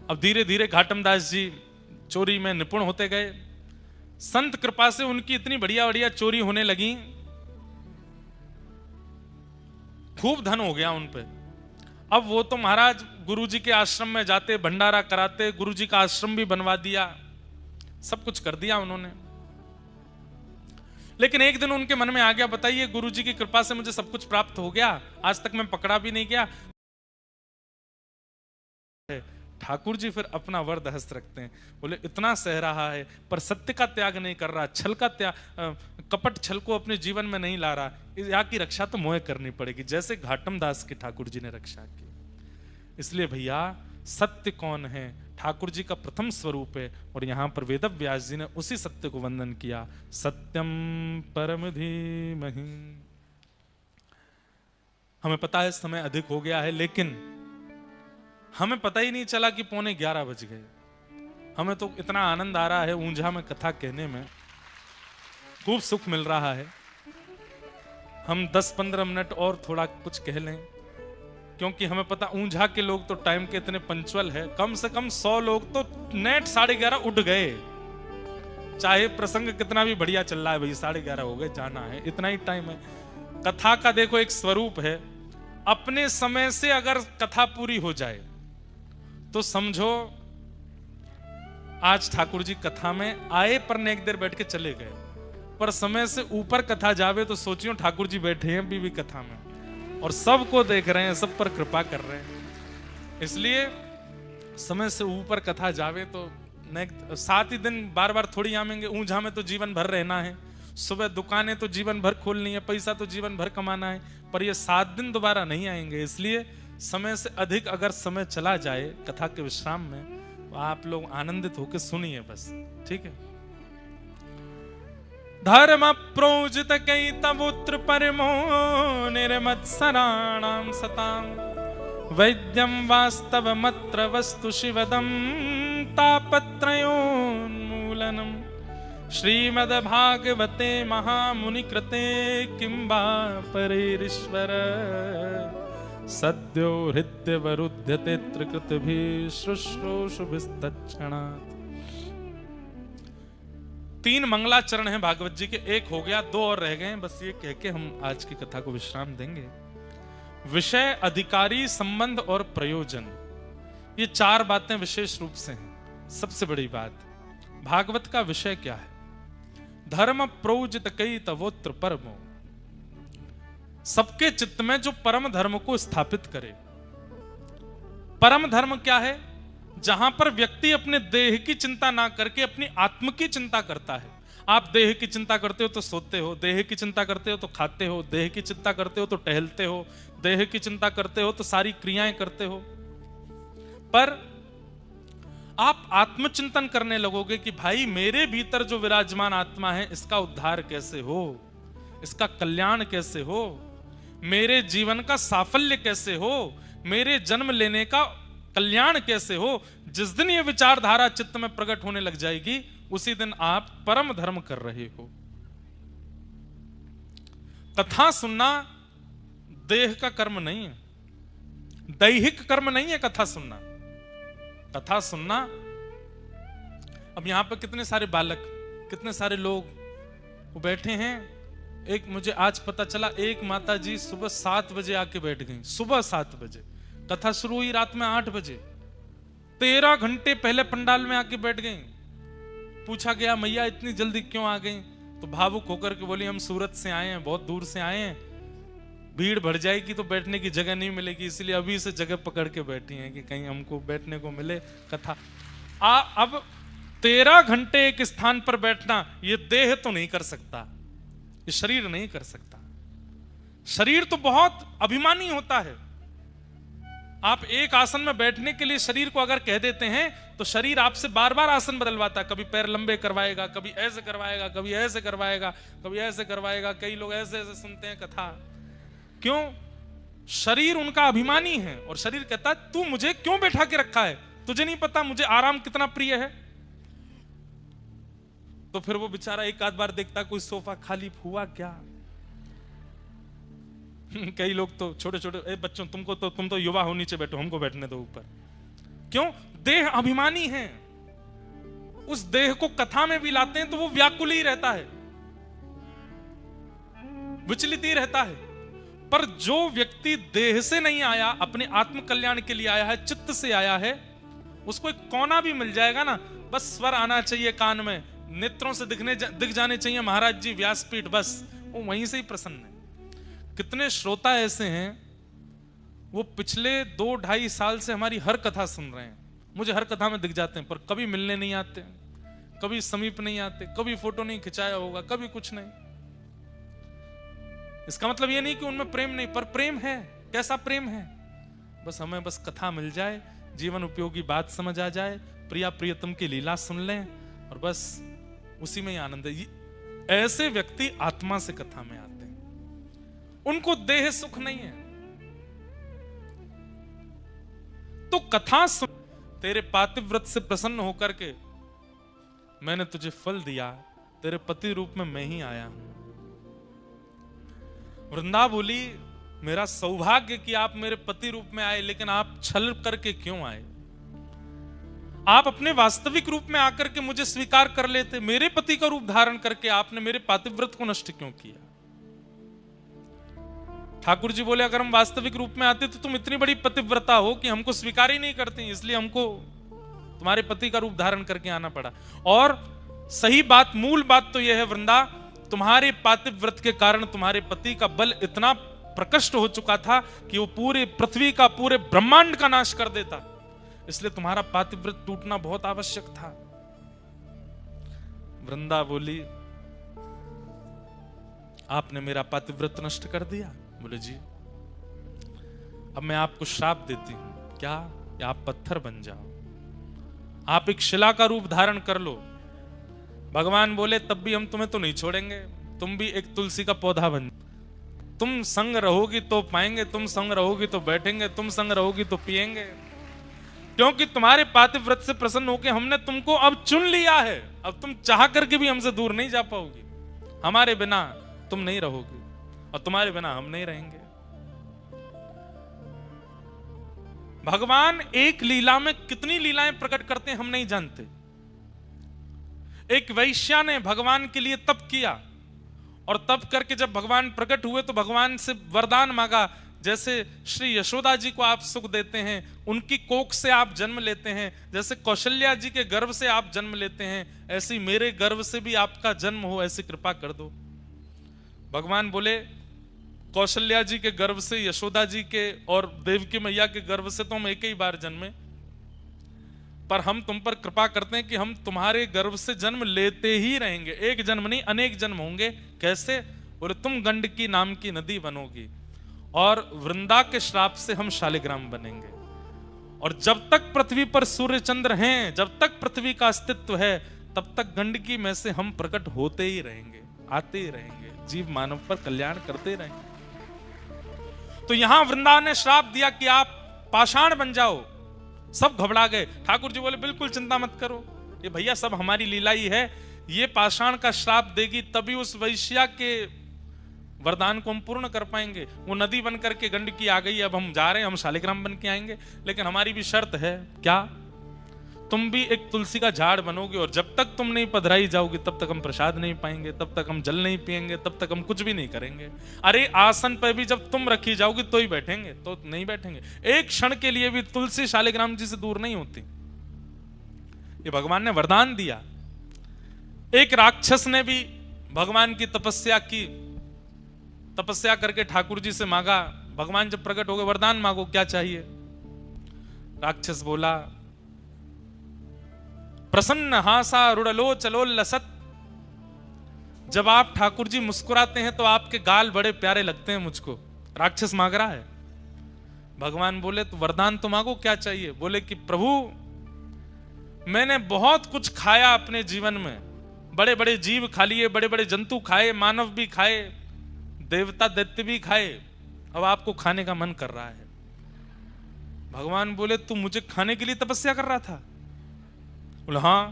अब धीरे धीरे घाटम दास जी चोरी में निपुण होते गए। संत कृपा से उनकी इतनी बढ़िया बढ़िया चोरी होने लगी, खूब धन हो गया उन पे। अब वो तो महाराज गुरुजी के आश्रम में जाते, भंडारा कराते, गुरुजी का आश्रम भी बनवा दिया, सब कुछ कर दिया उन्होंने। लेकिन एक दिन उनके मन में आ गया, बताइए गुरुजी की कृपा से मुझे सब कुछ प्राप्त हो गया, आज तक मैं पकड़ा भी नहीं गया। ठाकुर जी फिर अपना वरद हस्त रखते हैं, बोले इतना सह रहा है पर सत्य का त्याग नहीं कर रहा, छल का त्याग, कपट छल को अपने जीवन में नहीं ला रहा, यहाँ की रक्षा तो मोह करनी पड़ेगी, जैसे घाटम दास की ठाकुर जी ने रक्षा की। इसलिए भैया सत्य कौन है? ठाकुर जी का प्रथम स्वरूप है, और यहां पर वेद व्यास जी ने उसी सत्य को वंदन किया, सत्यम परम धीमहि। हमें पता है समय अधिक हो गया है, लेकिन हमें पता ही नहीं चला कि 11:15 बज गए। हमें तो इतना आनंद आ रहा है ऊंझा में कथा कहने में, खूब सुख मिल रहा है। हम 10-15 मिनट और थोड़ा कुछ कह लें, क्योंकि हमें पता ऊंझा के लोग तो टाइम के इतने पंचुअल है, कम से कम 100 लोग तो नेट 11:30 उठ गए, चाहे प्रसंग कितना भी बढ़िया चल रहा है, भाई 11:30 हो गए, जाना है, इतना ही टाइम है। कथा का देखो एक स्वरूप है, अपने समय से अगर कथा पूरी हो जाए तो समझो आज ठाकुर जी कथा में आए पर एक देर बैठ के चले गए, पर समय से ऊपर कथा जावे तो सोचियो ठाकुर जी बैठे हैं अभी भी कथा में और सबको देख रहे हैं, सब पर कृपा कर रहे हैं। इसलिए समय से ऊपर कथा जावे तो 7 ही दिन बार बार थोड़ी आवेंगे, ऊंझा में तो जीवन भर रहना है, सुबह दुकानें तो जीवन भर खोलनी है, पैसा तो जीवन भर कमाना है, पर ये 7 दिन दोबारा नहीं आएंगे। इसलिए समय से अधिक अगर समय चला जाए कथा के विश्राम में तो आप लोग आनंदित होकर सुनिए बस, ठीक है। धर्म प्रोजित कई तवुत्र परमो निर्मत्सराणाम सताम वैद्यम वास्तव मत्र वस्तु शिवदम तापत्रयोन्मूलनम श्रीमद् भागवते महामुनि कृते किंबा परेरीश्वर सद्यो हृद्यवरुध्यते त्रिकृतभिः शुश्रूषुभिस्तत्क्षणात्। 3 मंगलाचरण हैं भागवत जी के, एक हो गया, 2 और रह गए, बस ये कह के हम आज की कथा को विश्राम देंगे। विषय, अधिकारी, संबंध और प्रयोजन, ये 4 बातें विशेष रूप से हैं। सबसे बड़ी बात, भागवत का विषय क्या है? धर्म प्रोजित कई तवोत्र परमो, सबके चित्त में जो परम धर्म को स्थापित करे। परम धर्म क्या है? जहां पर व्यक्ति अपने देह की चिंता ना करके अपनी आत्म की चिंता करता है। आप देह की चिंता करते हो तो सोते हो, देह की चिंता करते हो तो खाते हो, देह की चिंता करते हो तो टहलते हो, देह की चिंता करते हो तो सारी क्रियाएं करते हो। पर आप आत्मचिंतन करने लगोगे कि भाई मेरे भीतर जो विराजमान आत्मा है इसका उद्धार कैसे हो, इसका कल्याण कैसे हो, मेरे जीवन का साफल्य कैसे हो, मेरे जन्म लेने का कल्याण कैसे हो। जिस दिन ये विचारधारा चित्त में प्रकट होने लग जाएगी उसी दिन आप परम धर्म कर रहे हो। कथा सुनना देह का कर्म नहीं है, दैहिक कर्म नहीं है कथा सुनना। कथा सुनना, अब यहां पर कितने सारे बालक, कितने सारे लोग वो बैठे हैं। एक मुझे आज पता चला, एक माता जी सुबह 7 बजे आके बैठ गई, सुबह 7 बजे, कथा शुरू हुई रात में 8 बजे, 13 घंटे पहले पंडाल में आके बैठ गई। पूछा गया मैया इतनी जल्दी क्यों आ गई? तो भावुक होकर के बोली हम सूरत से आए हैं, बहुत दूर से आए हैं, भीड़ बढ़ जाएगी तो बैठने की जगह नहीं मिलेगी, इसलिए अभी से जगह पकड़ के बैठी हैं कि कहीं हमको बैठने को मिले कथा। अब 13 घंटे एक स्थान पर बैठना ये देह तो नहीं कर सकता, ये शरीर नहीं कर सकता। शरीर तो बहुत अभिमानी होता है। आप एक आसन में बैठने के लिए शरीर को अगर कह देते हैं तो शरीर आपसे बार बार आसन बदलवाता है, कभी पैर लंबे करवाएगा, कभी ऐसे करवाएगा, कभी ऐसे करवाएगा, कभी ऐसे करवाएगा। कई लोग ऐसे ऐसे सुनते हैं कथा, क्यों? शरीर उनका अभिमानी है और शरीर कहता है तू मुझे क्यों बैठा के रखा है, तुझे नहीं पता मुझे आराम कितना प्रिय है। तो फिर वो बेचारा एक आध बार देखता कोई सोफा खाली हुआ क्या। कई लोग तो छोटे छोटे बच्चों तुम तो युवा हो, नीचे बैठो, हमको बैठने दो ऊपर। क्यों? देह अभिमानी हैं, उस देह को कथा में भी लाते हैं तो वो व्याकुल ही रहता है, विचलित ही रहता है। पर जो व्यक्ति देह से नहीं आया, अपने आत्म कल्याण के लिए आया है, चित्त से आया है, उसको एक कोना भी मिल जाएगा ना, बस स्वर आना चाहिए कान में, नेत्रों से दिख जाने चाहिए महाराज जी व्यासपीठ, बस वो वहीं से ही प्रसन्न है। कितने श्रोता ऐसे हैं, वो पिछले 2-2.5 साल से हमारी हर कथा सुन रहे हैं, मुझे हर कथा में दिख जाते हैं, पर कभी मिलने नहीं आते, कभी समीप नहीं आते, कभी फोटो नहीं खिंचाया होगा, कभी कुछ नहीं। इसका मतलब ये नहीं कि उनमें प्रेम नहीं, पर प्रेम है। कैसा प्रेम है? बस हमें बस कथा मिल जाए, जीवन उपयोगी बात समझ आ जाए, प्रिया प्रियतम की लीला सुन लें और बस उसी में ही आनंद है। ऐसे व्यक्ति आत्मा से कथा में आते हैं, उनको देह सुख नहीं है। तो कथा सुन, तेरे पातिव्रत से प्रसन्न होकर के मैंने तुझे फल दिया, तेरे पति रूप में मैं ही आया हूं। वृंदा बोली, मेरा सौभाग्य कि आप मेरे पति रूप में आए, लेकिन आप छल करके क्यों आए? आप अपने वास्तविक रूप में आकर के मुझे स्वीकार कर लेते, मेरे पति का रूप धारण करके आपने मेरे पातिव्रत को नष्ट क्यों किया? ठाकुर जी बोले, अगर हम वास्तविक रूप में आते तो तुम इतनी बड़ी पतिव्रता हो कि हमको स्वीकार ही नहीं करती, इसलिए हमको तुम्हारे पति का रूप धारण करके आना पड़ा। और सही बात, मूल बात तो यह है वृंदा, तुम्हारे पातिव्रत के कारण तुम्हारे पति का बल इतना प्रकट हो चुका था कि वो पूरे पृथ्वी का, पूरे ब्रह्मांड का नाश कर देता, इसलिए तुम्हारा पातिव्रत टूटना बहुत आवश्यक था। वृंदा बोली, आपने मेरा पातिव्रत नष्ट कर दिया। बोले जी, अब मैं आपको श्राप देती हूं। क्या? या आप पत्थर बन जाओ, आप एक शिला का रूप धारण कर लो। भगवान बोले, तब भी हम तुम्हें तो नहीं छोड़ेंगे, तुम भी एक तुलसी का पौधा बन, तुम संग रहोगी तो पाएंगे, तुम संग रहोगी तो बैठेंगे, तुम संग रहोगी तो पिएंगे, क्योंकि तुम्हारे पातिव्रत से प्रसन्न होकर हमने तुमको अब चुन लिया है। अब तुम चाह करके भी हमसे दूर नहीं जा पाओगी, हमारे बिना तुम नहीं रहोगी और तुम्हारे बिना हम नहीं रहेंगे। भगवान एक लीला में कितनी लीलाएं प्रकट करते हैं हम नहीं जानते। एक वैश्या ने भगवान के लिए तप किया और तप करके जब भगवान प्रकट हुए तो भगवान से वरदान मांगा, जैसे श्री यशोदा जी को आप सुख देते हैं, उनकी कोख से आप जन्म लेते हैं, जैसे कौशल्या जी के गर्भ से आप जन्म लेते हैं, ऐसी मेरे गर्भ से भी आपका जन्म हो, ऐसी कृपा कर दो। भगवान बोले, कौशल्या जी के गर्भ से, यशोदा जी के और देवकी मैया के गर्भ से तो हम एक ही बार जन्मे, पर हम तुम पर कृपा करते हैं कि हम तुम्हारे गर्भ से जन्म लेते ही रहेंगे, एक जन्म नहीं अनेक जन्म होंगे। कैसे? बोले, तुम गंडकी नाम की नदी बनोगी और वृंदा के श्राप से हम शालिग्राम बनेंगे, और जब तक पृथ्वी पर सूर्य चंद्र हैं, जब तक पृथ्वी का अस्तित्व है, तब तक गंडकी में से हम प्रकट होते ही रहेंगे, आते ही रहेंगे, जीव मानव पर कल्याण करते रहेंगे। तो यहां वृंदा ने श्राप दिया कि आप पाषाण बन जाओ। सब घबरा गए। ठाकुर जी बोले, बिल्कुल चिंता मत करो, ये भैया सब हमारी लीला ही है, ये पाषाण का श्राप देगी तभी उस वैश्या के वरदान को हम पूर्ण कर पाएंगे। वो नदी बन करके गंडकी आ गई, अब हम जा रहे हैं, हम शालिग्राम बन के आएंगे, लेकिन हमारी भी शर्त है। क्या? तुम भी एक तुलसी का झाड़ बनोगे और जब तक तुम नहीं पधराई जाओगी तब तक हम प्रसाद नहीं पाएंगे, तब तक हम जल नहीं पिएंगे, तब तक हम कुछ भी नहीं करेंगे। अरे आसन पर भी जब तुम रखी जाओगी तो ही बैठेंगे, तो नहीं बैठेंगे। एक क्षण के लिए भी तुलसी शालिग्राम जी से दूर नहीं होती। ये भगवान ने वरदान दिया। एक राक्षस ने भी भगवान की तपस्या की, तपस्या करके ठाकुर जी से मांगा, भगवान जब प्रकट हो गए, वरदान मांगो, क्या चाहिए? राक्षस बोला, प्रसन्न हासा रुड़लो चलो लसत। जब आप ठाकुर जी मुस्कुराते हैं तो आपके गाल बड़े प्यारे लगते हैं मुझको। राक्षस मांग रहा है। भगवान बोले, तो वरदान तो मांगो, क्या चाहिए? बोले कि प्रभु, मैंने बहुत कुछ खाया अपने जीवन में, बड़े बड़े जीव खा लिए, बड़े बड़े जंतु खाए, मानव भी खाए, देवता दैत्य भी खाए, अब आपको खाने का मन कर रहा है। भगवान बोले, तू मुझे खाने के लिए तपस्या कर रहा था? बोले, हाँ,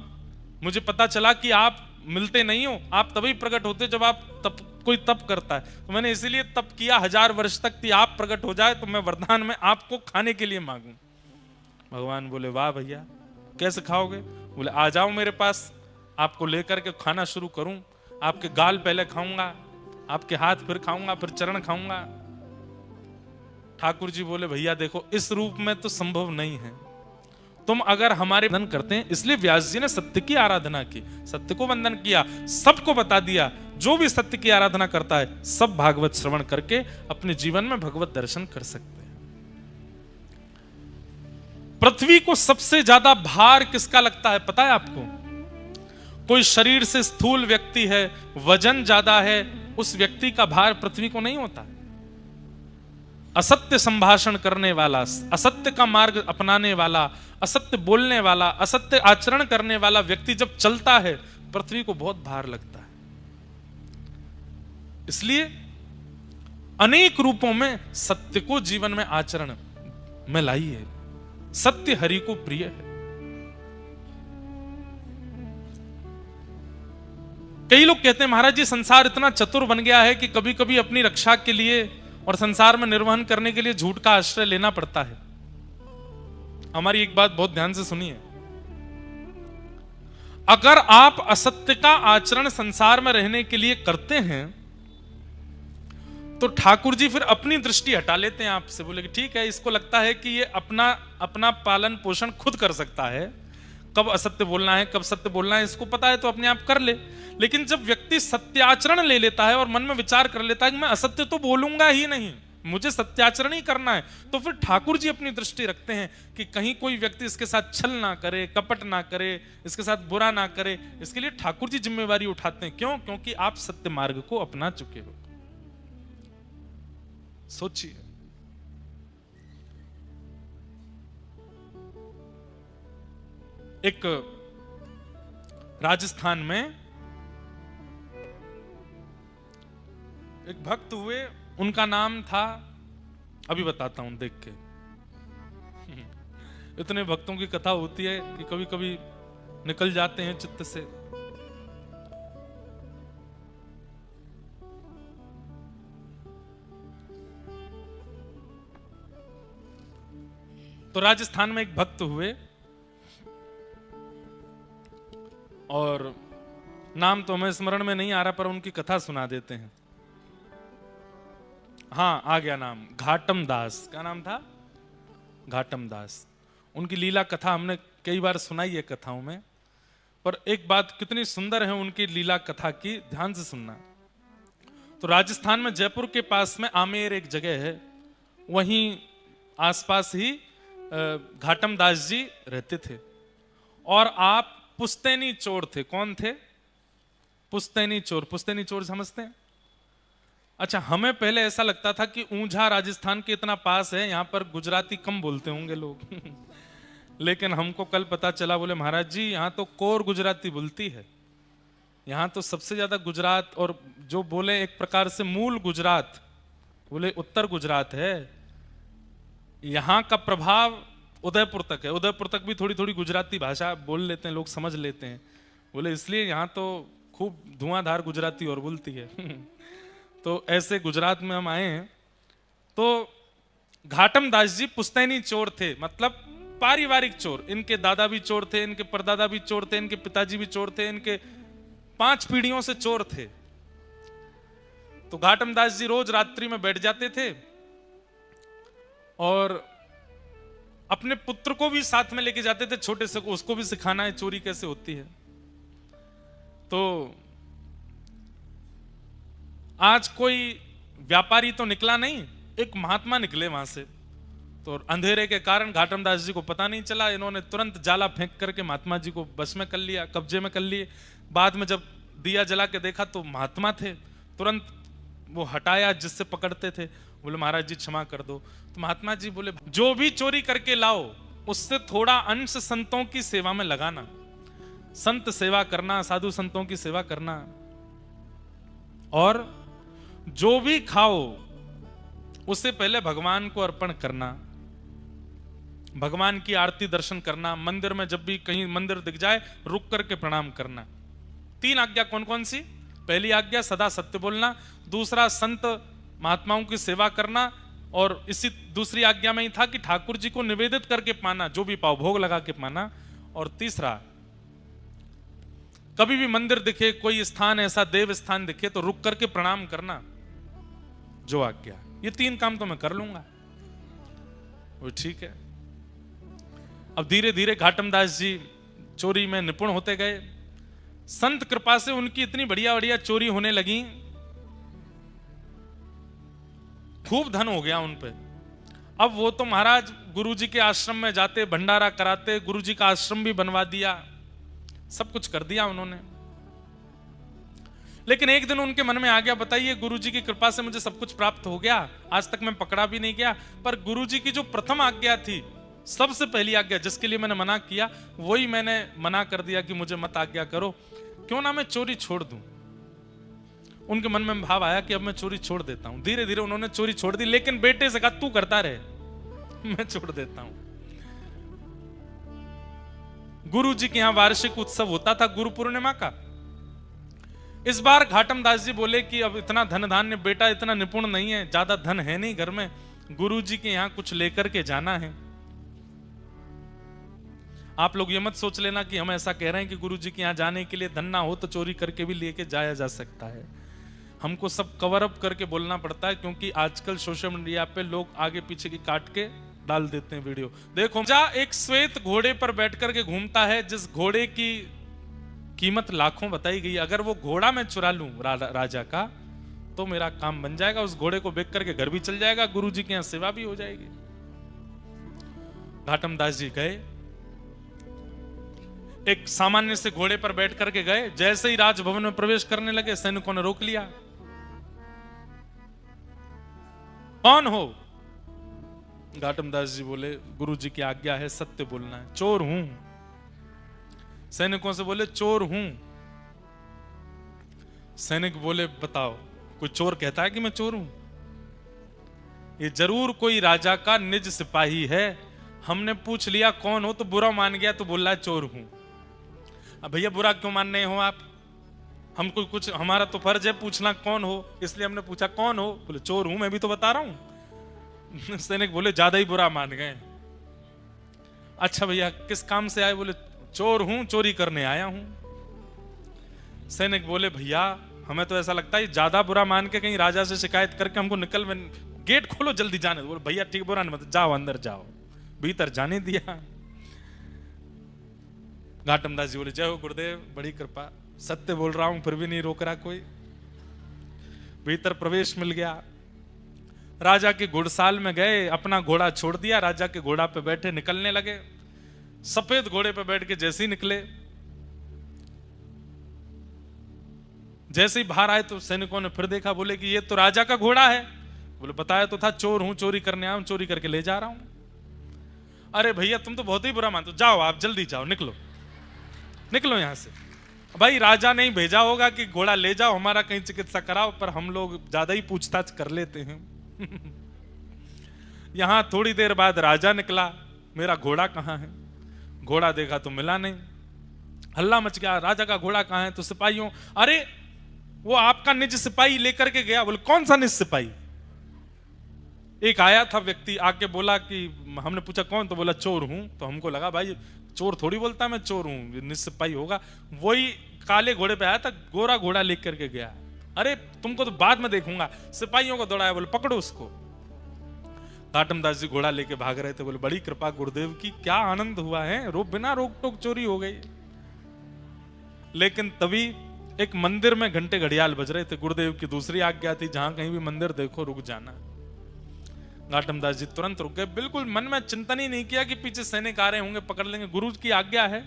मुझे पता चला कि आप मिलते नहीं हो, आप तभी प्रकट होते जब आप कोई तप करता है, तो मैंने इसीलिए तप किया 1000 वर्ष तक कि आप प्रकट हो जाए तो मैं वरदान में आपको खाने के लिए मांगू। भगवान बोले, वाह भैया, कैसे खाओगे? बोले आ जाओ मेरे पास, आपको लेकर के खाना शुरू करूं, आपके गाल पहले खाऊंगा, आपके हाथ फिर खाऊंगा, फिर चरण खाऊंगा। ठाकुर जी बोले भैया देखो, इस रूप में तो संभव नहीं है, तुम अगर हमारे वंदन करते हैं, इसलिए व्यास जी ने सत्य की आराधना की, सत्य को वंदन किया, सबको बता दिया जो भी सत्य की आराधना करता है सब भागवत श्रवण करके अपने जीवन में भगवत दर्शन कर सकते हैं। पृथ्वी को सबसे ज्यादा भार किसका लगता है पता है आपको? कोई शरीर से स्थूल व्यक्ति है, वजन ज्यादा है, उस व्यक्ति का भार पृथ्वी को नहीं होता। असत्य संभाषण करने वाला, असत्य का मार्ग अपनाने वाला, असत्य बोलने वाला, असत्य आचरण करने वाला व्यक्ति जब चलता है पृथ्वी को बहुत भार लगता है। इसलिए अनेक रूपों में सत्य को जीवन में आचरण में लाइए। सत्य हरि को प्रिय है। कई लोग कहते हैं महाराज जी संसार इतना चतुर बन गया है कि कभी कभी अपनी रक्षा के लिए और संसार में निर्वहन करने के लिए झूठ का आश्रय लेना पड़ता है। हमारी एक बात बहुत ध्यान से सुनिए, अगर आप असत्य का आचरण संसार में रहने के लिए करते हैं तो ठाकुर जी फिर अपनी दृष्टि हटा लेते हैं आपसे, बोले कि ठीक है, इसको लगता है कि ये अपना पालन पोषण खुद कर सकता है, कब असत्य बोलना है कब सत्य बोलना है इसको पता है, तो अपने आप कर ले। लेकिन जब व्यक्ति सत्याचरण ले लेता है और मन में विचार कर लेता है कि मैं असत्य तो बोलूंगा ही नहीं, मुझे सत्याचरण ही करना है, तो फिर ठाकुर जी अपनी दृष्टि रखते हैं कि कहीं कोई व्यक्ति इसके साथ छल ना करे, कपट ना करे, इसके साथ बुरा ना करे। इसके लिए ठाकुर जी जिम्मेवारी उठाते हैं। क्यों? क्योंकि आप सत्य मार्ग को अपना चुके हो। सोचिए, एक राजस्थान में एक भक्त हुए, उनका नाम था, अभी बताता हूं देख के। इतने भक्तों की कथा होती है कि कभी कभी निकल जाते हैं चित्त से। तो राजस्थान में एक भक्त हुए और नाम तो हमें स्मरण में नहीं आ रहा, पर उनकी कथा सुना देते हैं। हाँ, आ गया नाम, घाटम दास। क्या नाम था? घाटम दास। उनकी लीला कथा हमने कई बार सुनाई है कथाओं में, पर एक बात कितनी सुंदर है उनकी लीला कथा की, ध्यान से सुनना। तो राजस्थान में जयपुर के पास में आमेर एक जगह है, वहीं आसपास ही घाटम दास जी रहते थे। और आप पुश्तैनी चोर थे। कौन थे? पुश्तैनी चोर। पुश्तैनी चोर समझते हैं? अच्छा, हमें पहले ऐसा लगता था कि ऊंझा राजस्थान के इतना पास है, यहां पर गुजराती कम बोलते होंगे लोग। लेकिन हमको कल पता चला, बोले महाराज जी यहां तो कोर गुजराती बोलती है, यहां तो सबसे ज्यादा गुजरात, और जो बोले एक प्रकार से मूल गुजरात, बोले उत्तर गुजरात है। यहां का प्रभाव उदयपुर तक है, उदयपुर तक भी थोड़ी थोड़ी गुजराती भाषा बोल लेते हैं लोग, समझ लेते हैं। बोले इसलिए यहां तो खूब धुआंधार गुजराती और बोलती है। तो ऐसे गुजरात में हम आए हैं। तो घाटम दास जी पुश्तैनी चोर थे, मतलब पारिवारिक चोर। इनके दादा भी चोर थे, इनके परदादा भी चोर थे, इनके पिताजी भी चोर थे, इनके 5 पीढ़ियों से चोर थे। तो घाटम दास जी रोज रात्रि में बैठ जाते थे और अपने पुत्र को भी साथ में लेके जाते थे, छोटे से को, उसको भी सिखाना है चोरी कैसे होती है। तो आज कोई व्यापारी तो निकला नहीं, एक महात्मा निकले वहां से। तो अंधेरे के कारण घाटम दास जी को पता नहीं चला, इन्होंने तुरंत जाला फेंक करके महात्मा जी को बस में कर लिया, कब्जे में कर लिए। बाद में जब दिया जला के देखा तो महात्मा थे, तुरंत वो हटाया जिससे पकड़ते थे। बोले महाराज जी क्षमा कर दो। तो महात्मा जी बोले जो भी चोरी करके लाओ उससे थोड़ा अंश संतों की सेवा में लगाना, संत सेवा करना, साधु संतों की सेवा करना, और जो भी खाओ उससे पहले भगवान को अर्पण करना, भगवान की आरती दर्शन करना, मंदिर में जब भी कहीं मंदिर दिख जाए रुक करके प्रणाम करना। 3 आज्ञा कौन कौन सी? पहली आज्ञा सदा सत्य बोलना, दूसरा संत महात्माओं की सेवा करना, और इसी दूसरी आज्ञा में ही था कि ठाकुर जी को निवेदित करके पाना, जो भी पाओ भोग लगा के पाना, और तीसरा, कभी भी मंदिर दिखे, कोई स्थान ऐसा देव स्थान दिखे तो रुक करके प्रणाम करना, जो आज्ञा। ये 3 काम तो मैं कर लूंगा। वो ठीक है। अब धीरे धीरे घाटम दास जी चोरी में निपुण होते गए। संत कृपा से उनकी इतनी बढ़िया बढ़िया चोरी होने लगी, खूब धन हो गया उन पे। अब वो तो महाराज गुरुजी के आश्रम में जाते, भंडारा कराते, गुरुजी का आश्रम भी बनवा दिया, सब कुछ कर दिया उन्होंने। लेकिन एक दिन उनके मन में आ गया, बताइए गुरुजी की कृपा से मुझे सब कुछ प्राप्त हो गया, आज तक मैं पकड़ा भी नहीं गया, पर गुरुजी की जो प्रथम आज्ञा थी, सबसे पहली आज्ञा जिसके लिए मैंने मना किया, वही मैंने मना कर दिया कि मुझे मत आज्ञा करो, क्यों ना मैं चोरी छोड़ दूं। उनके मन में भाव आया कि अब मैं चोरी छोड़ देता हूं। धीरे धीरे उन्होंने चोरी छोड़ दी, लेकिन बेटे से कहा तू करता रहे, मैं छोड़ देता हूं। गुरु जी के यहां वार्षिक उत्सव होता था गुरु पूर्णिमा का। इस बार घाटम दास जी बोले कि अब इतना धन धान्य, बेटा इतना निपुण नहीं है, ज्यादा धन है नहीं घर में, गुरु जी के यहां कुछ लेकर के जाना है। आप लोग ये मत सोच लेना कि हम ऐसा कह रहे हैं कि गुरु जी के यहां जाने के लिए धन ना हो तो चोरी करके भी लेके जाया जा सकता है। हमको सब कवर अप करके बोलना पड़ता है, क्योंकि आजकल सोशल मीडिया पे लोग आगे पीछे की काट के डाल देते हैं वीडियो। देखो, जा एक श्वेत घोड़े पर बैठ करके घूमता है, जिस घोड़े की कीमत लाखों बताई गई, अगर वो घोड़ा मैं चुरा लूं राजा का, तो मेरा काम बन जाएगा, उस घोड़े को बेच करके घर भी चल जाएगा, गुरु जी के यहां सेवा भी हो जाएगी। घाटम दास जी गए, एक सामान्य से घोड़े पर बैठ करके गए। जैसे ही राजभवन में प्रवेश करने लगे, सैनिकों ने रोक लिया। कौन हो? घाटम दास जी बोले, गुरु जी की आज्ञा है, सत्य बोलना है। चोर हूं। सैनिकों से बोले, चोर हूं। सैनिक बोले, बताओ, कोई चोर कहता है कि मैं चोर हूं? ये जरूर कोई राजा का निज सिपाही है। हमने पूछ लिया कौन हो, तो बुरा मान गया, तो बोल रहा है चोर हूं। अब भैया बुरा क्यों मान रहे हो आप? हमको कुछ, हमारा तो फर्ज है पूछना कौन हो, इसलिए हमने पूछा कौन हो। बोले चोर हूं, मैं भी तो बता रहा हूं। सैनिक बोले ज्यादा ही बुरा मान गए। अच्छा भैया किस काम से आए? बोले चोर हूं, चोरी करने आया हूं। सैनिक बोले भैया हमें तो ऐसा लगता है ज्यादा बुरा मान के कहीं राजा से शिकायत करके हमको निकल, गेट खोलो जल्दी जाने दो। बोले भैया ठीक, बुरा नहीं मत, जाओ अंदर जाओ। भीतर जाने दिया। घाटम दास जी बोले, जय हो गुरुदेव, बड़ी कृपा, सत्य बोल रहा हूं फिर भी नहीं रोक रहा कोई। भीतर प्रवेश मिल गया। राजा के घुड़साल में गए, अपना घोड़ा छोड़ दिया, राजा के घोड़ा पे बैठे निकलने लगे। सफेद घोड़े पे बैठ के जैसे ही निकले, जैसे ही बाहर आए तो सैनिकों ने फिर देखा, बोले कि ये तो राजा का घोड़ा है। बोले बताया तो था, चोर हूं, चोरी करने आया हूं, चोरी करके ले जा रहा हूं। अरे भैया तुम तो बहुत ही बुरा मानते हो, जाओ आप जल्दी जाओ, निकलो निकलो यहां से। भाई राजा नहीं भेजा होगा कि घोड़ा ले जाओ, हमारा कहीं चिकित्सा कराओ, पर हम लोग ज्यादा ही पूछताछ कर लेते हैं। यहां थोड़ी देर बाद राजा निकला, मेरा घोड़ा कहां है? घोड़ा देखा तो मिला नहीं। हल्ला मच गया, राजा का घोड़ा कहां है? तो सिपाहियों, अरे वो आपका निज सिपाही लेकर के गया। बोले कौन सा निज सिपाही? एक आया था व्यक्ति, आके बोला कि, हमने पूछा कौन, तो बोला चोर हूं। तो हमको लगा भाई चोर थोड़ी बोलता मैं चोर हूं, निज सिपाही होगा। वही काले घोड़े पे आया था, गोरा घोड़ा लेकर के गया। अरे तुमको तो बाद में देखूंगा। सिपाहियों को दौड़ाया, बोले पकड़ो उसको। घाटम दास जी घोड़ा लेके भाग रहे थे। बोले बड़ी कृपा गुरुदेव की, क्या आनंद हुआ है, बिना रोक टोक चोरी हो गई। लेकिन तभी एक मंदिर में घंटे घड़ियाल बज रहे थे। गुरुदेव की दूसरी आज्ञा थी, जहां कहीं भी मंदिर देखो रुक जाना। घाटम दास जी तुरंत रुक गए, बिल्कुल मन में चिंतन ही नहीं किया कि पीछे सैनिक आ रहे होंगे, पकड़ लेंगे। गुरु की आज्ञा है,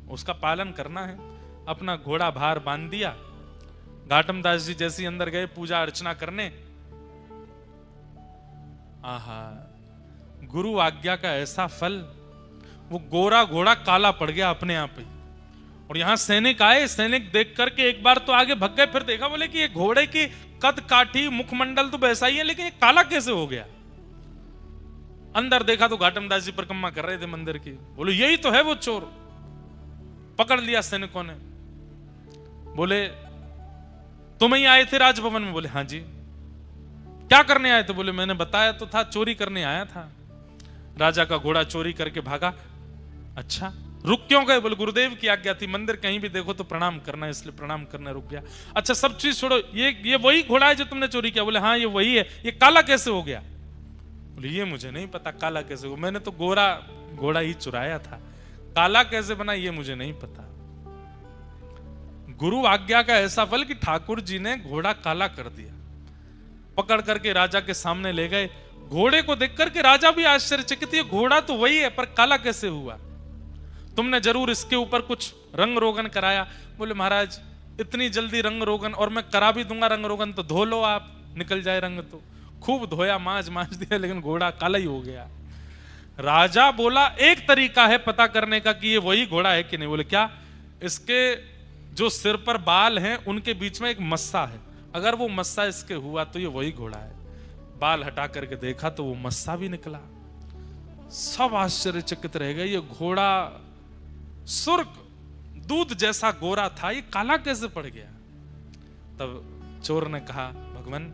उसका पालन करना है। अपना घोड़ा बाहर बांध दिया। घाटम दास जी जैसे ही अंदर गए पूजा अर्चना करने, आहा, गुरु आज्ञा का ऐसा फल, वो गोरा घोड़ा काला पड़ गया अपने आप ही। और यहां सैनिक आए, सैनिक देख करके एक बार तो आगे भग गए, फिर देखा, बोले कि ये घोड़े की कद काठी, मुखमंडल तो वैसा ही है, लेकिन ये काला कैसे हो गया? अंदर देखा तो घाटम दास जी परिक्रमा कर रहे थे मंदिर की। बोले यही तो है वो चोर। पकड़ लिया सैनिकों ने। बोले तुम ही आए थे राजभवन में? बोले हाँ जी। क्या करने आए थे? बोले मैंने बताया तो था, चोरी करने आया था। राजा का घोड़ा चोरी करके भागा। अच्छा, रुक क्यों गए? बोले गुरुदेव की आज्ञा थी, मंदिर कहीं भी देखो तो प्रणाम करना, इसलिए प्रणाम करने रुक गया। अच्छा सब चीज छोड़ो, ये वही घोड़ा है जो तुमने चोरी किया? बोले हाँ ये वही है। ये काला कैसे हो गया? बोले ये मुझे नहीं पता काला कैसे हो, मैंने तो गोरा घोड़ा ही चुराया था, काला कैसे बना ये मुझे नहीं पता। गुरु आज्ञा का ऐसा फल कि ठाकुर जी ने घोड़ा काला कर दिया, पकड़ करके राजा के सामने ले गए। घोड़े को देख करके राजा भी आश्चर्यचकित, ये घोड़ा तो वही है पर काला कैसे हुआ? तुमने जरूर इसके ऊपर कुछ रंग रोगन कराया। बोले महाराज इतनी जल्दी रंग रोगन, और मैं करा भी दूंगा रंग रोगन तो धो लो आप, निकल जाए रंग। तो खूब धोया, मांज दिया, लेकिन घोड़ा काला ही हो गया। राजा बोला एक तरीका है पता करने का कि ये वही घोड़ा है कि नहीं। बोले क्या? इसके जो सिर पर बाल हैं उनके बीच में एक मस्सा है, अगर वो मस्सा इसके हुआ तो ये वही घोड़ा है। बाल हटा करके देखा तो वो मस्सा भी निकला। सब आश्चर्यचकित रह गए, ये घोड़ा सुर्ख दूध जैसा गोरा था, ये काला कैसे पड़ गया? तब चोर ने कहा भगवान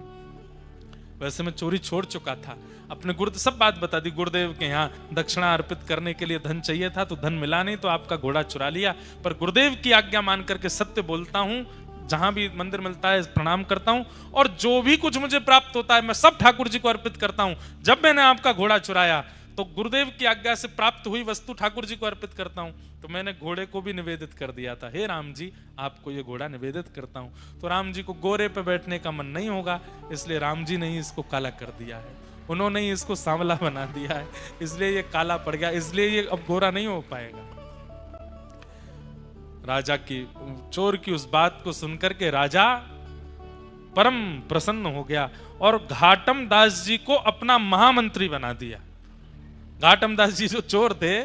वैसे मैं चोरी छोड़ चुका था, अपने गुरुदेव सब बात बता दी। गुरुदेव के यहाँ दक्षिणा अर्पित करने के लिए धन चाहिए था तो धन मिला नहीं, तो आपका घोड़ा चुरा लिया, पर गुरुदेव की आज्ञा मान करके सत्य बोलता हूँ, जहां भी मंदिर मिलता है प्रणाम करता हूं, और जो भी कुछ मुझे प्राप्त होता है मैं सब ठाकुर जी को अर्पित करता हूं। जब मैंने आपका घोड़ा चुराया तो गुरुदेव की आज्ञा से प्राप्त हुई वस्तु ठाकुर जी को अर्पित करता हूं, तो मैंने घोड़े को भी निवेदित कर दिया था, हे राम जी आपको ये घोड़ा निवेदित करता हूं। तो राम जी को गोरे पे बैठने का मन नहीं होगा, इसलिए राम जी ने ही इसको काला कर दिया है, उन्होंने ही इसको सांवला बना दिया है, इसलिए ये काला पड़ गया, इसलिए ये अब गोरा नहीं हो पाएगा। राजा की चोर की उस बात को सुनकर के राजा परम प्रसन्न हो गया और घाटम दास जी को अपना महामंत्री बना दिया। घाटम दास जी जो चोर थे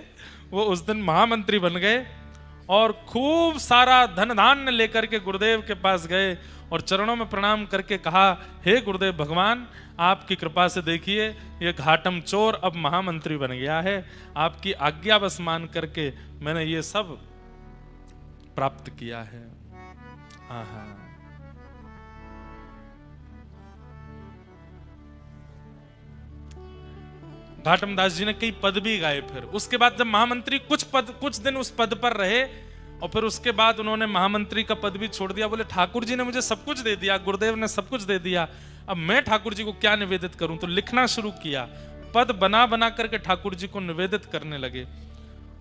वो उस दिन महामंत्री बन गए और खूब सारा धन धान्य लेकर के गुरुदेव के पास गए और चरणों में प्रणाम करके कहा, हे गुरुदेव भगवान आपकी कृपा से देखिए ये घाटम चोर अब महामंत्री बन गया है, आपकी आज्ञा बस मान करके मैंने ये सब प्राप्त किया है। आहा। घाटम दास जी ने कई पद भी गाए। फिर उसके बाद जब महामंत्री कुछ दिन उस पद पर रहे और फिर उसके बाद उन्होंने महामंत्री का पद भी छोड़ दिया। बोले ठाकुर जी ने मुझे सब कुछ दे दिया, गुरुदेव ने सब कुछ दे दिया, अब मैं ठाकुर जी को क्या निवेदित करूं? तो लिखना शुरू किया, पद बना बना करके ठाकुर जी को निवेदित करने लगे।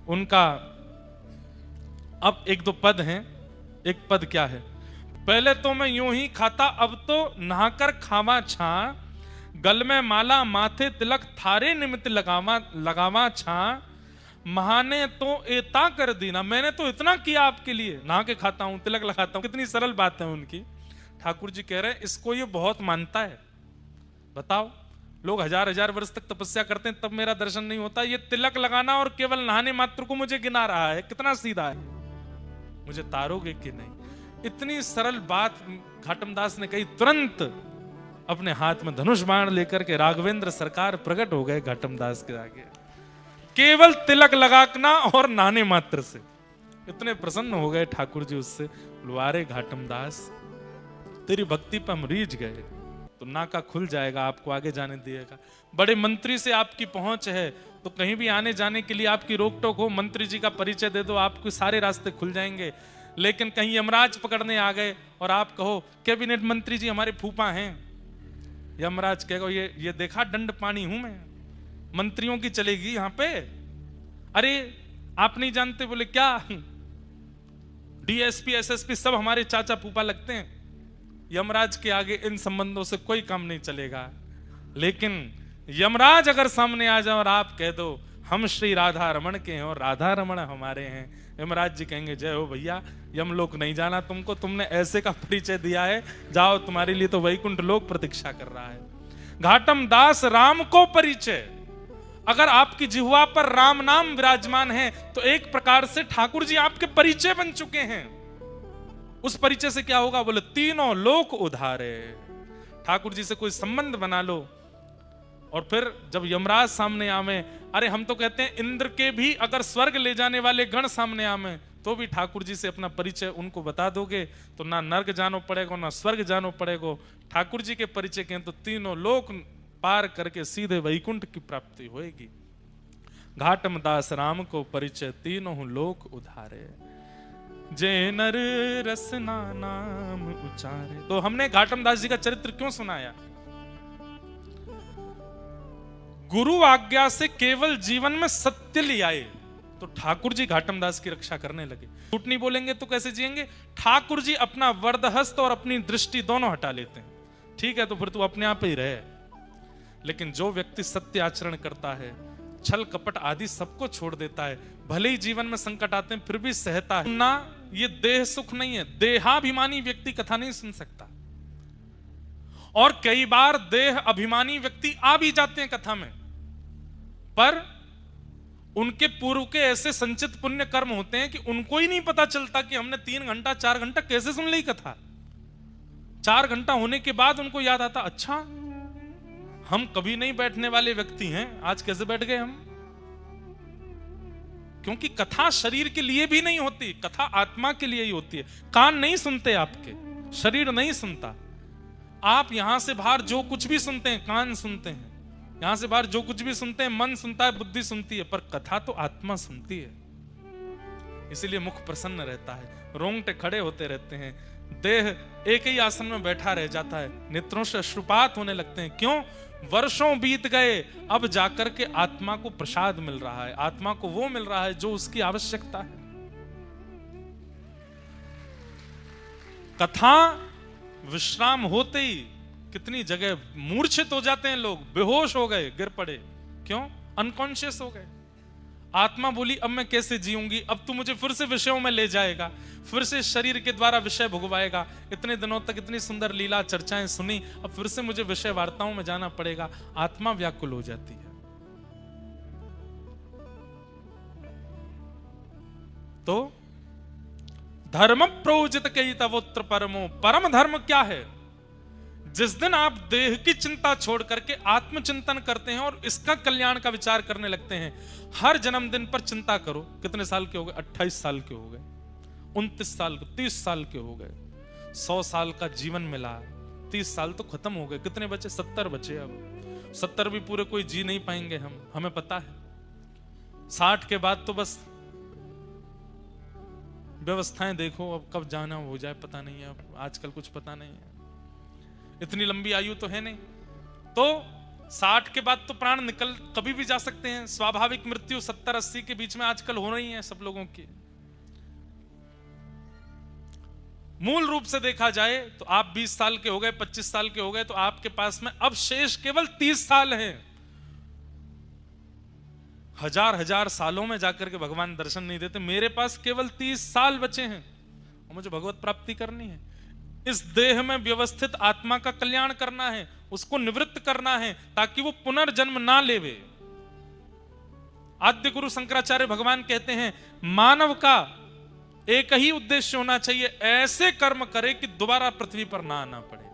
उनका अब एक दो पद हैं। एक पद क्या है? पहले तो मैं यूं ही खाता, अब तो नहाकर खावा छा, गल में माला माथे तिलक थारे निमित्त लगावा छा, महाने तो एता कर दीना, मैंने तो इतना किया आपके लिए, नहा के खाता हूं तिलक लगाता हूं। कितनी सरल बात है उनकी। ठाकुर जी कह रहे हैं इसको ये बहुत मानता है। बताओ लोग हजार हजार वर्ष तक तपस्या करते हैं तब मेरा दर्शन नहीं होता, ये तिलक लगाना और केवल नहाने मात्र को मुझे गिना रहा है, कितना सीधा है, मुझे तारोगे कि नहीं? इतनी सरल बात घाटम दास ने कही। तुरंत अपने हाथ में धनुष बाण लेकर के राघवेंद्र सरकार प्रकट हो गए घाटम दास के आगे, केवल तिलक लगाना और नहाने मात्र से। इतने प्रसन्न हो गए ठाकुर जी उससे, लुआरे घाटम दास तेरी भक्ति पर हम रीझ गए, तो नाका खुल जाएगा, आपको आगे जाने दिएगा। बड़े मंत्री से आपकी पहुंच है तो कहीं भी आने जाने के लिए आपकी रोक टोक हो, मंत्री जी का परिचय दे दो, आपके सारे रास्ते खुल जाएंगे। लेकिन कहीं यमराज पकड़ने आ गए और आप कहो कैबिनेट मंत्री जी हमारे फूफा हैं, यमराज कहेगा ये देखा दंड पानी हूं मैं, मंत्रियों की चलेगी यहां पे? अरे आप नहीं जानते? बोले क्या? डीएसपी एसएसपी सब हमारे चाचा फूफा लगते हैं, यमराज के आगे इन संबंधों से कोई काम नहीं चलेगा। लेकिन यमराज अगर सामने आ जाए और आप कह दो हम श्री राधा रमण के हैं और राधा रमण हमारे हैं, यमराज जी कहेंगे जय हो भैया, यमलोक नहीं जाना तुमको, तुमने ऐसे का परिचय दिया है, जाओ तुम्हारे लिए तो वैकुंठ लोक प्रतीक्षा कर रहा है। घाटम दास राम को परिचय, अगर आपकी जिह्वा पर राम नाम विराजमान है तो एक प्रकार से ठाकुर जी आपके परिचय बन चुके हैं। उस परिचय से क्या होगा? बोले तीनों लोक उधारे। ठाकुर जी से कोई संबंध बना लो और फिर जब यमराज सामने आवे, अरे हम तो कहते हैं इंद्र के भी अगर स्वर्ग ले जाने वाले गण सामने आवे तो भी ठाकुर जी से अपना परिचय उनको बता दोगे तो ना नर्क जानो पड़ेगा ना स्वर्ग जानो पड़ेगा। ठाकुर जी के परिचय के तो तीनों लोक पार करके सीधे वैकुंठ की प्राप्ति होगी। घाटम दास राम को परिचय तीनों लोक उधारे, जय नर रसना नाम उचारे। तो हमने घाटम दास जी का चरित्र क्यों सुनाया? गुरु आज्ञा से केवल जीवन में सत्य ले आए तो ठाकुर जी घाटम दास की रक्षा करने लगे। झूठ नहीं बोलेंगे तो कैसे जिएंगे? ठाकुर जी अपना वरदहस्त और अपनी दृष्टि दोनों हटा लेते हैं। ठीक है, तो फिर तू अपने आप ही रहे। लेकिन जो व्यक्ति सत्य आचरण करता है, छल कपट आदि सबको छोड़ देता है, भले ही जीवन में संकट आते हैं फिर भी सहता है ना, ये देह सुख नहीं है। देहाभिमानी व्यक्ति कथा नहीं सुन सकता। और कई बार देह अभिमानी व्यक्ति आ भी जाते हैं कथा में, पर उनके पूर्व के ऐसे संचित पुण्य कर्म होते हैं कि उनको ही नहीं पता चलता कि हमने 3 घंटा 4 घंटा कैसे सुन ली कथा। 4 घंटा होने के बाद उनको याद आता, अच्छा हम कभी नहीं बैठने वाले व्यक्ति हैं, आज कैसे बैठ गए हम। क्योंकि कथा शरीर के लिए भी नहीं होती, कथा आत्मा के लिए ही होती है। कान नहीं सुनते आपके, शरीर नहीं सुनता। आप यहां से बाहर जो कुछ भी सुनते हैं कान सुनते हैं, यहां से बाहर जो कुछ भी सुनते हैं मन सुनता है, बुद्धि सुनती है, पर कथा तो आत्मा सुनती है। इसीलिए मुख प्रसन्न रहता है, रोंगटे खड़े होते रहते हैं, देह एक ही आसन में बैठा रह जाता है, नेत्रों से अश्रुपात होने लगते हैं। क्यों? वर्षों बीत गए, अब जाकर के आत्मा को प्रसाद मिल रहा है, आत्मा को वो मिल रहा है जो उसकी आवश्यकता है। कथा विश्राम होते ही कितनी जगह मूर्छित हो जाते हैं लोग, बेहोश हो गए, गिर पड़े। क्यों? अनकॉन्शियस हो गए। आत्मा बोली अब मैं कैसे जीऊंगी, अब तू मुझे फिर से विषयों में ले जाएगा, फिर से शरीर के द्वारा विषय भुगवाएगा। इतने दिनों तक इतनी सुंदर लीला चर्चाएं सुनी, अब फिर से मुझे विषय वार्ताओं में जाना पड़ेगा। आत्मा व्याकुल हो जाती है। तो धर्म प्रोजित कई तवोत्र परमो, परम धर्म क्या है? जिस दिन आप देह की चिंता छोड़ करके आत्मचिंतन करते हैं और इसका कल्याण का विचार करने लगते हैं। हर जन्मदिन पर चिंता करो। कितने साल के हो गए? 28 साल के हो गए, 29 साल के, 30 साल के हो गए, 100 साल का जीवन मिला, 30 साल तो खत्म हो गए। कितने बचे? 70 बचे। अब 70 भी पूरे कोई जी नहीं पाएंगे हम, हमें पता है। 60 के बाद तो बस व्यवस्थाएं देखो, अब कब जाना हो जाए पता नहीं है, अब आजकल कुछ पता नहीं है। इतनी लंबी आयु तो है नहीं। तो 60 के बाद तो प्राण निकल कभी भी जा सकते हैं। स्वाभाविक मृत्यु 70-80 के बीच में आजकल हो रही है सब लोगों की। मूल रूप से देखा जाए तो आप 20 साल के हो गए, 25 साल के हो गए, तो आपके पास में अब शेष केवल 30 साल हैं। हजार सालों में जाकर के भगवान दर्शन नहीं देते। मेरे पास केवल 30 साल बचे हैं और मुझे भगवत प्राप्ति करनी है। इस देह में व्यवस्थित आत्मा का कल्याण करना है, उसको निवृत्त करना है ताकि वो पुनर्जन्म ना लेवे। आद्य गुरु शंकराचार्य भगवान कहते हैं मानव का एक ही उद्देश्य होना चाहिए, ऐसे कर्म करे कि दोबारा पृथ्वी पर ना आना पड़े।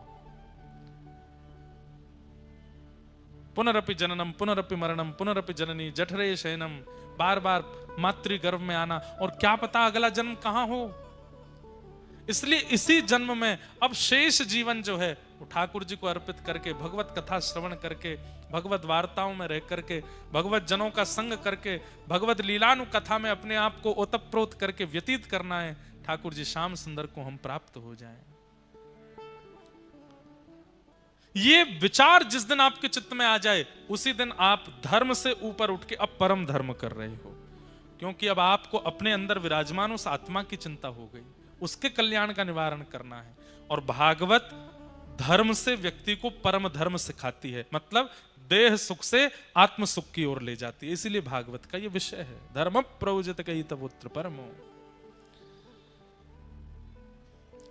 पुनरपि जननम पुनरपि मरणम पुनरपि जननी जठरे शयनम, बार बार मातृ गर्भ में आना, और क्या पता अगला जन्म कहां हो। इसलिए इसी जन्म में अब शेष जीवन जो है वो ठाकुर जी को अर्पित करके, भगवत कथा श्रवण करके, भगवत वार्ताओं में रह करके, भगवत जनों का संग करके, भगवत लीलानु कथा में अपने आप को ओतप्रोत करके व्यतीत करना है। ठाकुर जी श्याम सुंदर को हम प्राप्त हो जाएं। ये विचार जिस दिन आपके चित्त में आ जाए, उसी दिन आप धर्म से ऊपर उठ के अब परम धर्म कर रहे हो। क्योंकि अब आपको अपने अंदर विराजमान उस आत्मा की चिंता हो गई, उसके कल्याण का निवारण करना है। और भागवत धर्म से व्यक्ति को परम धर्म सिखाती है, मतलब देह सुख से आत्म सुख की ओर ले जाती है। इसीलिए भागवत का ये विषय है, धर्म प्रयोजित कही तवोत्र परमो।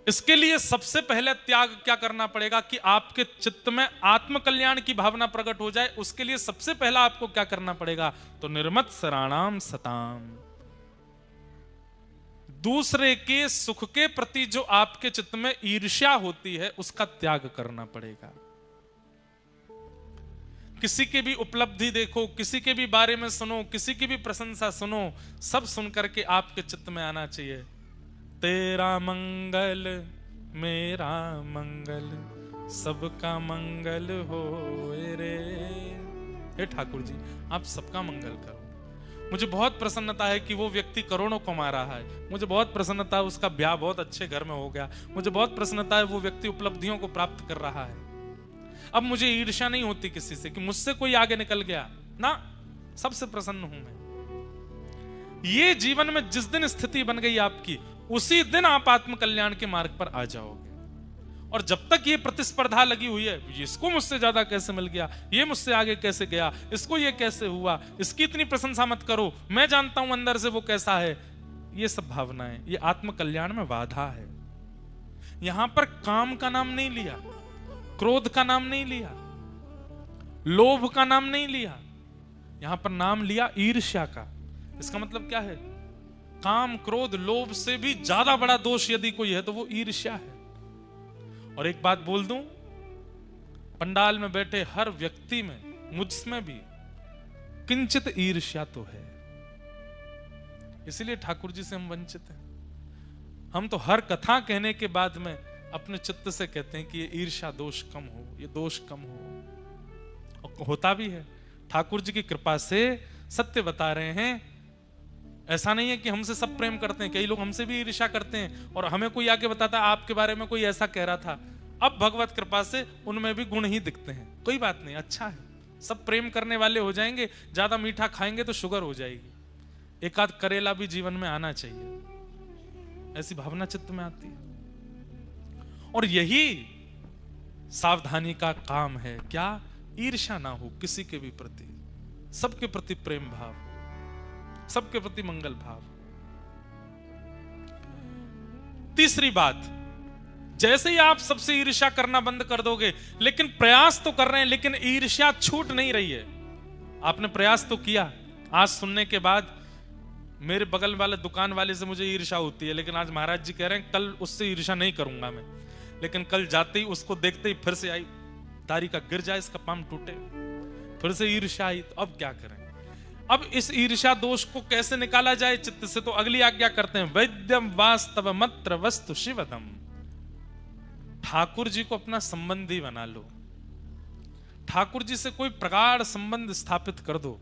इसके लिए सबसे पहले त्याग क्या करना पड़ेगा कि आपके चित्त में आत्म कल्याण की भावना प्रकट हो जाए। उसके लिए सबसे पहला आपको क्या करना पड़ेगा? तो निर्मत सराणाम सताम, दूसरे के सुख के प्रति जो आपके चित्त में ईर्ष्या होती है उसका त्याग करना पड़ेगा। किसी की भी उपलब्धि देखो, किसी के भी बारे में सुनो, किसी की भी प्रशंसा सुनो, सब सुनकर के आपके चित्त में आना चाहिए तेरा मंगल मेरा मंगल सबका मंगल हो रे। हे ठाकुर जी आप सबका मंगल करो। मुझे बहुत प्रसन्नता है कि वो व्यक्ति करोड़ों कमा रहा है, मुझे बहुत प्रसन्नता है उसका ब्याह बहुत अच्छे घर में हो गया, मुझे बहुत प्रसन्नता है वो व्यक्ति उपलब्धियों को प्राप्त कर रहा है। अब मुझे ईर्ष्या नहीं होती किसी से कि मुझसे कोई आगे निकल गया ना, सबसे प्रसन्न हूं मैं। ये जीवन में जिस दिन स्थिति बन गई आपकी, उसी दिन आप आत्म कल्याण के मार्ग पर आ जाओगे। और जब तक ये प्रतिस्पर्धा लगी हुई है, इसको मुझसे ज्यादा कैसे मिल गया, ये मुझसे आगे कैसे गया, इसको ये कैसे हुआ, इसकी इतनी प्रशंसा मत करो, मैं जानता हूं अंदर से वो कैसा है, ये सब भावनाएं, ये आत्म कल्याण में बाधा है। यहां पर काम का नाम नहीं लिया, क्रोध का नाम नहीं लिया, लोभ का नाम नहीं लिया, यहां पर नाम लिया ईर्ष्या का। इसका मतलब क्या है? काम, क्रोध, लोभ से भी ज्यादा बड़ा दोष यदि कोई है तो वो ईर्ष्या है। और एक बात बोल दूं, पंडाल में बैठे हर व्यक्ति में, मुझमें भी किंचित ईर्ष्या तो है। इसलिए ठाकुर जी से हम वंचित हैं। हम तो हर कथा कहने के बाद में अपने चित्त से कहते हैं कि ये ईर्ष्या दोष कम हो, ये दोष कम हो, और होता भी है। ठाकुर जी की कृपा से सत्य बता रहे हैं। ऐसा नहीं है कि हमसे सब प्रेम करते हैं, कई लोग हमसे भी ईर्ष्या करते हैं और हमें कोई आके बताता है आपके बारे में कोई ऐसा कह रहा था। अब भगवत कृपा से उनमें भी गुण ही दिखते हैं, कोई बात नहीं, अच्छा है, सब प्रेम करने वाले हो जाएंगे। ज्यादा मीठा खाएंगे तो शुगर हो जाएगी, एक आध करेला भी जीवन में आना चाहिए, ऐसी भावना चित्त में आती है। और यही सावधानी का काम है, क्या? ईर्ष्या ना हो किसी के भी प्रति, सबके प्रति प्रेम भाव, सबके प्रति मंगल भाव। तीसरी बात, जैसे ही आप सबसे ईर्ष्या करना बंद कर दोगे, लेकिन प्रयास तो कर रहे हैं, लेकिन ईर्ष्या छूट नहीं रही है। आपने प्रयास तो किया, आज सुनने के बाद मेरे बगल वाले दुकान वाले से मुझे ईर्ष्या होती है, लेकिन आज महाराज जी कह रहे हैं कल उससे ईर्ष्या नहीं करूंगा मैं। लेकिन कल जाते ही उसको देखते ही फिर से आई, दाढ़ी का गिर जाए, इसका पाम टूटे, फिर से ईर्ष्या आई। तो अब क्या करें? अब इस ईर्ष्या दोष को कैसे निकाला जाए चित्त से? तो अगली आज्ञा करते हैं, वैद्यम वास्तव मत्र वस्तु शिवदम। ठाकुर जी को अपना संबंधी बना लो, ठाकुर जी से कोई प्रगाढ़ संबंध स्थापित कर दो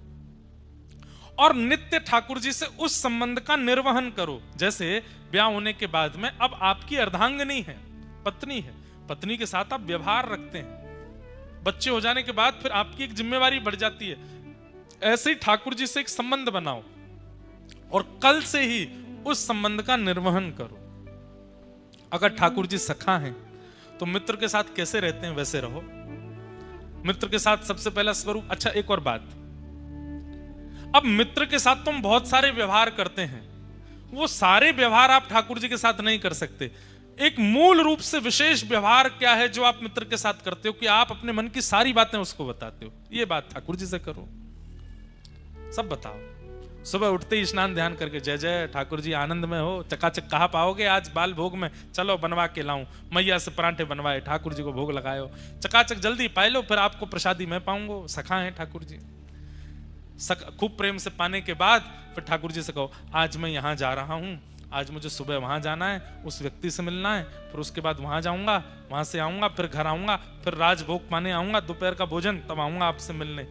और नित्य ठाकुर जी से उस संबंध का निर्वहन करो। जैसे ब्याह होने के बाद में अब आपकी अर्धांगिनी है, पत्नी है, पत्नी के साथ आप व्यवहार रखते हैं, बच्चे हो जाने के बाद फिर आपकी एक जिम्मेवारी बढ़ जाती है। ऐसे ही ठाकुर जी से एक संबंध बनाओ और कल से ही उस संबंध का निर्वहन करो। अगर ठाकुर जी सखा हैं तो मित्र के साथ कैसे रहते हैं वैसे रहो, मित्र के साथ सबसे पहला स्वरूप। अच्छा, एक और बात, अब मित्र के साथ तुम बहुत सारे व्यवहार करते हैं, वो सारे व्यवहार आप ठाकुर जी के साथ नहीं कर सकते। एक मूल रूप से विशेष व्यवहार क्या है जो आप मित्र के साथ करते हो कि आप अपने मन की सारी बातें उसको बताते हो। ये बात ठाकुर जी से करो, सब बताओ। सुबह उठते ही स्नान ध्यान करके जय जय ठाकुर जी आनंद में हो, चकाचक कहाँ पाओगे आज बाल भोग में, चलो बनवा के लाऊं, मैया से परांठे बनवाए, ठाकुर जी को भोग लगाए, चकाचक जल्दी पाए लो, फिर आपको प्रसादी मैं पाऊंगा। सखा है ठाकुर जी, खूब प्रेम से पाने के बाद फिर ठाकुर जी से कहो आज मैं यहाँ जा रहा हूँ, आज मुझे सुबह वहां जाना है, उस व्यक्ति से मिलना है, फिर उसके बाद वहां जाऊंगा, वहां से आऊंगा, फिर घर आऊंगा, फिर राजभोग पाने आऊंगा, दोपहर का भोजन, तब आऊंगा आपसे मिलने।